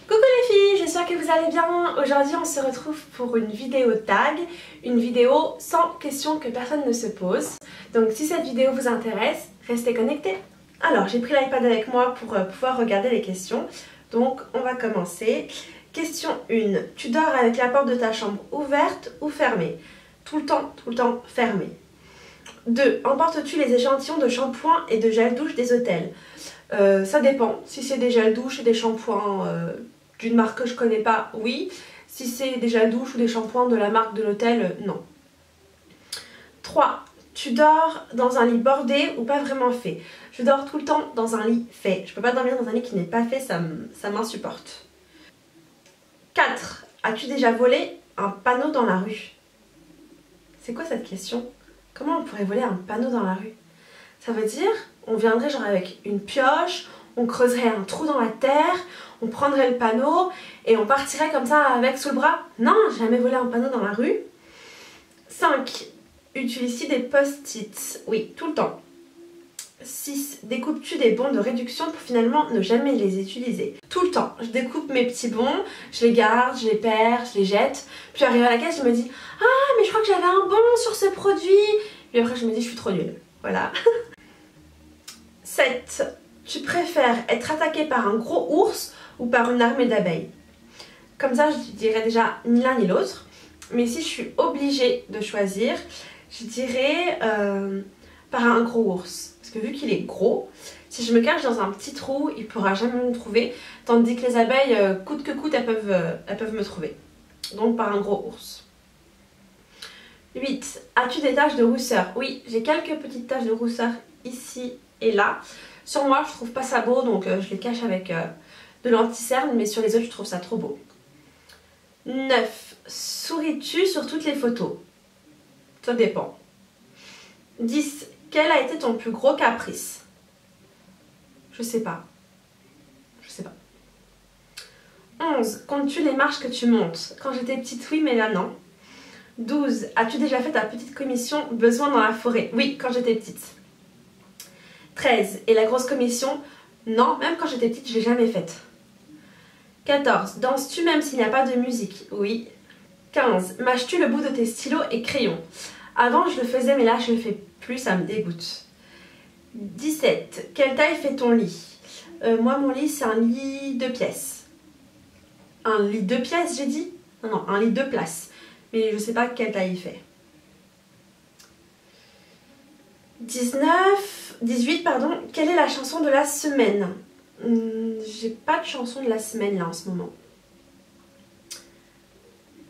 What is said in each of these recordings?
Coucou les filles, j'espère que vous allez bien. Aujourd'hui on se retrouve pour une vidéo tag, une vidéo sans questions que personne ne se pose. Donc si cette vidéo vous intéresse, restez connectés. Alors j'ai pris l'iPad avec moi pour pouvoir regarder les questions. Donc on va commencer. Question 1. Tu dors avec la porte de ta chambre ouverte ou fermée? Tout le temps fermée. 2. Emportes-tu les échantillons de shampoing et de gel douche des hôtels? Ça dépend. Si c'est des gels douche et des shampoings d'une marque que je connais pas, oui. Si c'est des gels douche ou des shampoings de la marque de l'hôtel, non. 3. Tu dors dans un lit bordé ou pas vraiment fait? Je dors tout le temps dans un lit fait. Je peux pas dormir dans un lit qui n'est pas fait, ça m'insupporte. 4. As-tu déjà volé un panneau dans la rue? C'est quoi cette question? Comment on pourrait voler un panneau dans la rue? Ça veut dire, on viendrait genre avec une pioche, on creuserait un trou dans la terre, on prendrait le panneau et on partirait comme ça avec sous le bras? Non, j'ai jamais volé un panneau dans la rue. 5. Utilises-tu des post-it? Oui, tout le temps. 6. Découpes-tu des bons de réduction pour finalement ne jamais les utiliser? Tout le temps. Je découpe mes petits bons, je les garde, je les perds, je les jette. Puis arrivé à la caisse, je me dis « Ah, mais je crois que j'avais un bon sur ce produit !» Puis après, je me dis « Je suis trop nulle. » Voilà. 7. Tu préfères être attaqué par un gros ours ou par une armée d'abeilles? Comme ça, je dirais déjà ni l'un ni l'autre. Mais si je suis obligée de choisir, je dirais par un gros ours. Parce que vu qu'il est gros, si je me cache dans un petit trou, il ne pourra jamais me trouver. Tandis que les abeilles, coûte que coûte, elles peuvent me trouver. Donc par un gros ours. 8. As-tu des taches de rousseur? Oui, j'ai quelques petites taches de rousseur ici et là. Sur moi, je trouve pas ça beau, donc je les cache avec de l'anti-cerne, mais sur les autres, je trouve ça trop beau. 9. Souris-tu sur toutes les photos? Ça dépend. 10. Quel a été ton plus gros caprice? Je sais pas. 11. Comptes-tu les marches que tu montes? Quand j'étais petite, oui, mais là, non. 12. As-tu déjà fait ta petite commission besoin dans la forêt? Oui, quand j'étais petite. 13. Et la grosse commission? Non, même quand j'étais petite, je l'ai jamais faite. 14. Danses-tu même s'il n'y a pas de musique? Oui. 15. Mâches-tu le bout de tes stylos et crayons? Avant, je le faisais, mais là, je le fais plus, ça me dégoûte. 17. Quelle taille fait ton lit? Moi, mon lit, c'est un lit 2 pièces. Un lit 2 pièces, j'ai dit? Non, un lit 2 places. Mais je sais pas quelle taille il fait. 18, pardon. Quelle est la chanson de la semaine? J'ai pas de chanson de la semaine là en ce moment.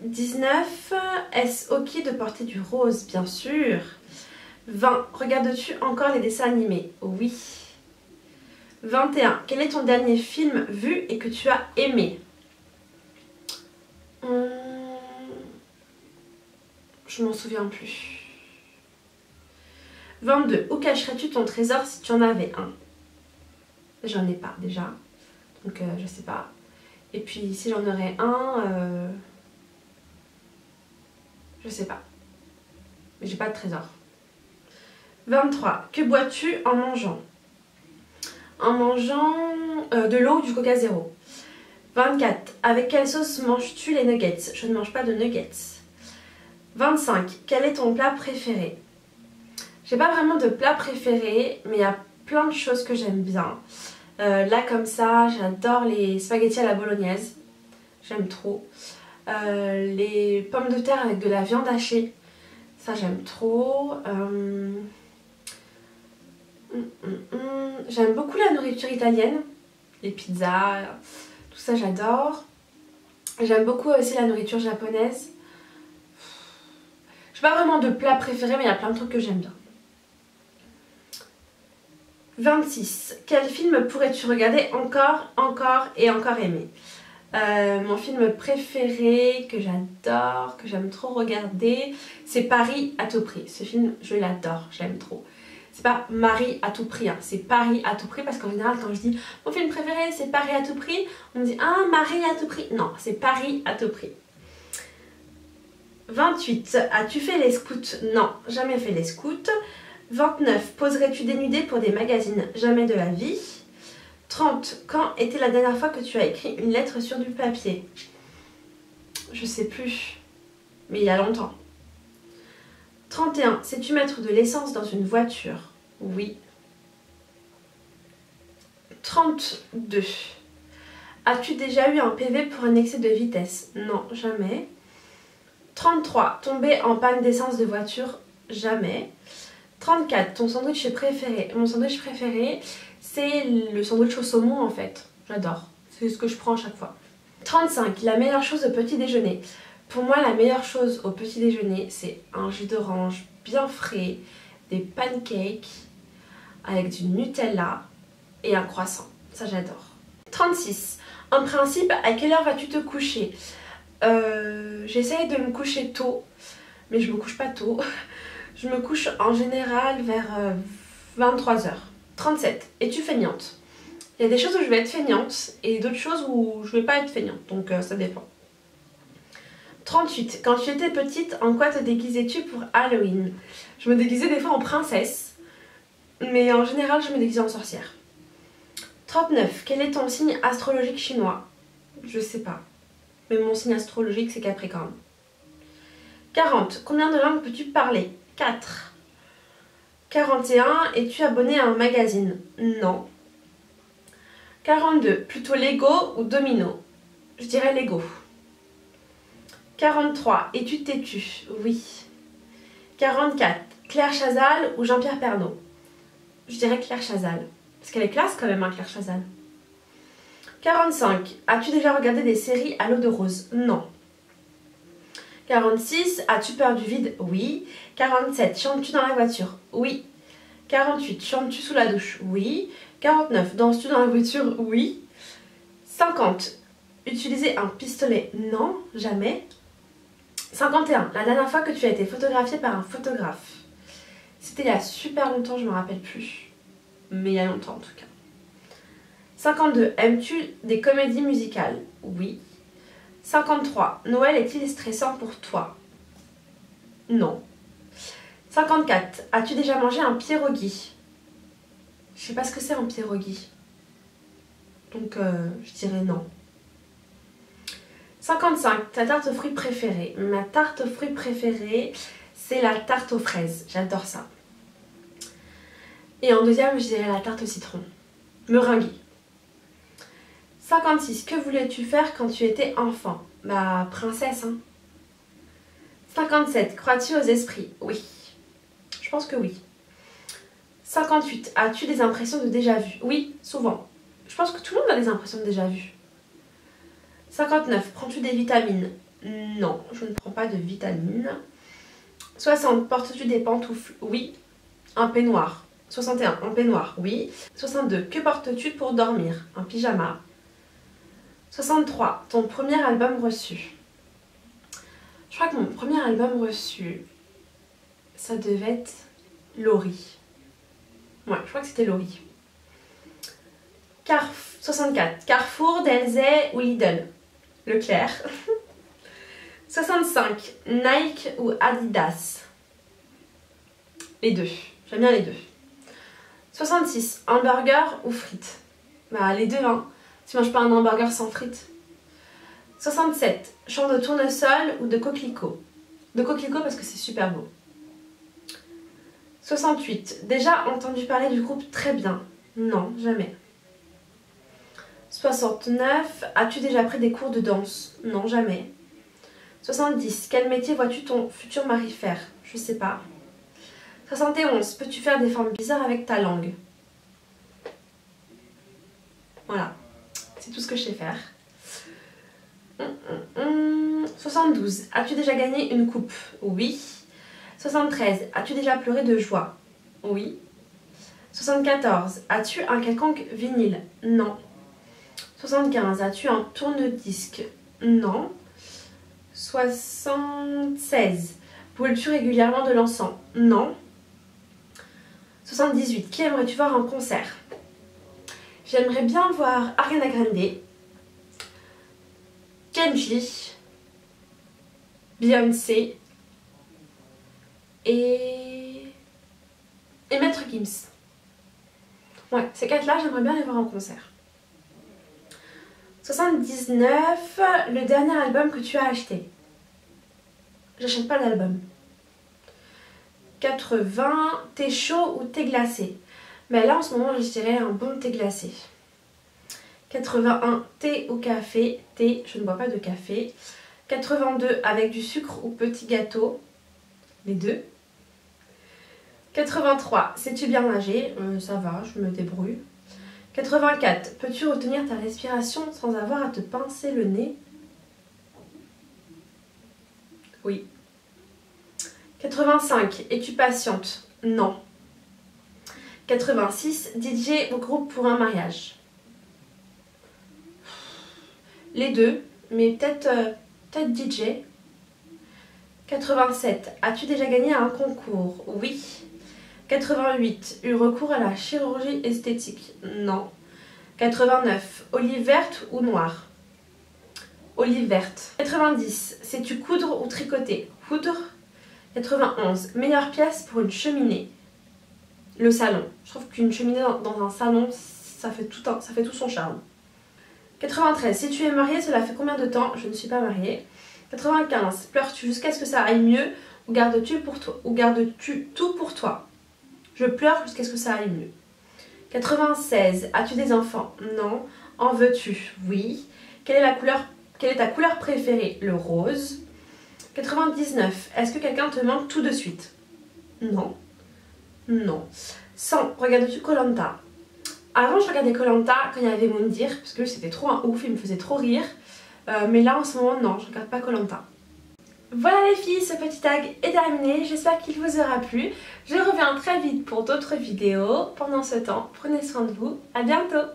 19. Est-ce ok de porter du rose? Bien sûr. 20. Regardes-tu encore les dessins animés? Oui. 21. Quel est ton dernier film vu et que tu as aimé? Je m'en souviens plus. 22. Où cacherais-tu ton trésor si tu en avais un? J'en ai pas déjà. Donc je sais pas. Et puis si j'en aurais un, je sais pas. Mais j'ai pas de trésor. 23. Que bois-tu en mangeant? En mangeant de l'eau ou du coca zéro. 24. Avec quelle sauce manges-tu les nuggets? Je ne mange pas de nuggets. 25. Quel est ton plat préféré? J'ai pas vraiment de plat préféré, mais il y a plein de choses que j'aime bien. Là comme ça, j'adore les spaghettis à la bolognaise. J'aime trop. Les pommes de terre avec de la viande hachée. Ça j'aime trop. J'aime beaucoup la nourriture italienne. Les pizzas, tout ça j'adore. J'aime beaucoup aussi la nourriture japonaise. J'ai pas vraiment de plat préféré, mais il y a plein de trucs que j'aime bien. 26. Quel film pourrais-tu regarder encore aimer? Mon film préféré que j'adore, que j'aime trop regarder, c'est Paris à tout prix. Ce film, je l'adore, j'aime trop. C'est pas Marie à tout prix, hein, c'est Paris à tout prix parce qu'en général quand je dis mon film préféré c'est Paris à tout prix, on me dit ah Marie à tout prix. Non, c'est Paris à tout prix. 28. As-tu fait les scouts? Non, jamais fait les scouts. 29. Poserais-tu dénudée pour des magazines? Jamais de la vie. 30. Quand était la dernière fois que tu as écrit une lettre sur du papier? Je sais plus, mais il y a longtemps. 31. Sais-tu mettre de l'essence dans une voiture? Oui. 32. As-tu déjà eu un PV pour un excès de vitesse? Non, jamais. 33. Tomber en panne d'essence de voiture? Jamais. 34. Ton sandwich préféré? Mon sandwich préféré, c'est le sandwich au saumon en fait. J'adore. C'est ce que je prends à chaque fois. 35. La meilleure chose au petit déjeuner? Pour moi, la meilleure chose au petit déjeuner, c'est un jus d'orange bien frais, des pancakes avec du Nutella et un croissant. Ça, j'adore. 36. En principe, à quelle heure vas-tu te coucher? J'essaye de me coucher tôt, mais je me couche pas tôt. Je me couche en général vers 23 h. 37. Es-tu feignante? Il y a des choses où je vais être feignante et d'autres choses où je vais pas être feignante, donc ça dépend. 38. Quand tu étais petite, en quoi te déguisais-tu pour Halloween? Je me déguisais des fois en princesse, mais en général je me déguisais en sorcière. 39. Quel est ton signe astrologique chinois? Je sais pas, mais mon signe astrologique c'est Capricorne. 40. Combien de langues peux-tu parler? 4. 41. Es-tu abonné à un magazine? Non. 42. Plutôt Lego ou Domino? Je dirais Lego. 43. Es-tu têtu? Oui. 44. Claire Chazal ou Jean-Pierre Pernaut? Je dirais Claire Chazal. Parce qu'elle est classe quand même, hein, Claire Chazal. 45. As-tu déjà regardé des séries à l'eau de rose? Non. 46. As-tu peur du vide? Oui. 47. Chantes-tu dans la voiture? Oui. 48. Chantes-tu sous la douche? Oui. 49. Danses-tu dans la voiture? Oui. 50. Utiliser un pistolet? Non, jamais. 51. La dernière fois que tu as été photographiée par un photographe? C'était il y a super longtemps, je me rappelle plus. Mais il y a longtemps en tout cas. 52. Aimes-tu des comédies musicales? Oui. 53. Noël est-il stressant pour toi? Non. 54. As-tu déjà mangé un pierogi? Je sais pas ce que c'est un pierogi. Donc je dirais non. 55. Ta tarte aux fruits préférée? Ma tarte aux fruits préférée, c'est la tarte aux fraises. J'adore ça. Et en deuxième, je dirais la tarte au citron. Meringuée. 56. Que voulais-tu faire quand tu étais enfant? Bah, princesse, hein. 57. Crois-tu aux esprits? Oui. Je pense que oui. 58. As-tu des impressions de déjà-vu? Oui, souvent. Je pense que tout le monde a des impressions de déjà-vu. 59. Prends-tu des vitamines? Non, je ne prends pas de vitamines. 60. Portes-tu des pantoufles? Oui. Un peignoir. 61. Un peignoir, oui. 62. Que portes-tu pour dormir? Un pyjama. 63. Ton premier album reçu? Je crois que mon premier album reçu, ça devait être Laurie. Ouais, je crois que c'était Laurie. 64. Carrefour, Delzey ou Lidl? Leclerc. 65. Nike ou Adidas? Les deux. J'aime bien les deux. 66. Hamburger ou frites? Bah les deux, hein. Tu manges pas un hamburger sans frites. 67. Champ de tournesol ou de coquelicot? De coquelicot parce que c'est super beau. 68. Déjà entendu parler du groupe Très Bien? Non, jamais. 69. As-tu déjà pris des cours de danse? Non, jamais. 70. Quel métier vois-tu ton futur mari faire? Je sais pas. 71. Peux-tu faire des formes bizarres avec ta langue? Voilà. C'est tout ce que je sais faire. 72. As-tu déjà gagné une coupe? Oui. 73. As-tu déjà pleuré de joie? Oui. 74. As-tu un quelconque vinyle? Non. 75. As-tu un tourne-disque? Non. 76. Brûles-tu régulièrement de l'encens? Non. 78. Qui aimerais-tu voir en concert? J'aimerais bien voir Ariana Grande, Kenji, Beyoncé et Maître Gims. Ouais, ces quatre-là, j'aimerais bien les voir en concert. 79, le dernier album que tu as acheté. J'achète pas d'album. 80, thé chaud ou thé glacé? Mais là en ce moment je dirais un bon thé glacé. 81, thé ou café? Thé, je ne bois pas de café. 82, avec du sucre ou petit gâteau? Les deux. 83, sais-tu bien nager? Ça va, je me débrouille. 84, peux-tu retenir ta respiration sans avoir à te pincer le nez? Oui. 85, es-tu patiente? Non. 86, DJ ou groupe pour un mariage? Les deux, mais peut-être DJ. 87, as-tu déjà gagné un concours? Oui. 88, eu recours à la chirurgie esthétique? Non. 89, olive verte ou noire? Olive verte. 90, sais-tu coudre ou tricoter? Coudre. 91, meilleure pièce pour une cheminée? Le salon. Je trouve qu'une cheminée dans un salon, ça fait tout son charme. 93, si tu es mariée, cela fait combien de temps? Je ne suis pas mariée. 95, pleures-tu jusqu'à ce que ça aille mieux ou gardes-tu tout pour toi? Je pleure jusqu'à ce que ça aille mieux. 96, as-tu des enfants? Non. En veux-tu? Oui. Quelle est ta couleur préférée? Le rose. 99, est-ce que quelqu'un te manque tout de suite? Non. Non. 100, regardes-tu Koh Lanta? Avant je regardais Koh Lanta quand il y avait Moundir, parce que c'était trop un ouf, il me faisait trop rire. Mais là en ce moment non, je regarde pas Koh Lanta. Voilà les filles, ce petit tag est terminé, j'espère qu'il vous aura plu. Je reviens très vite pour d'autres vidéos. Pendant ce temps, prenez soin de vous, à bientôt!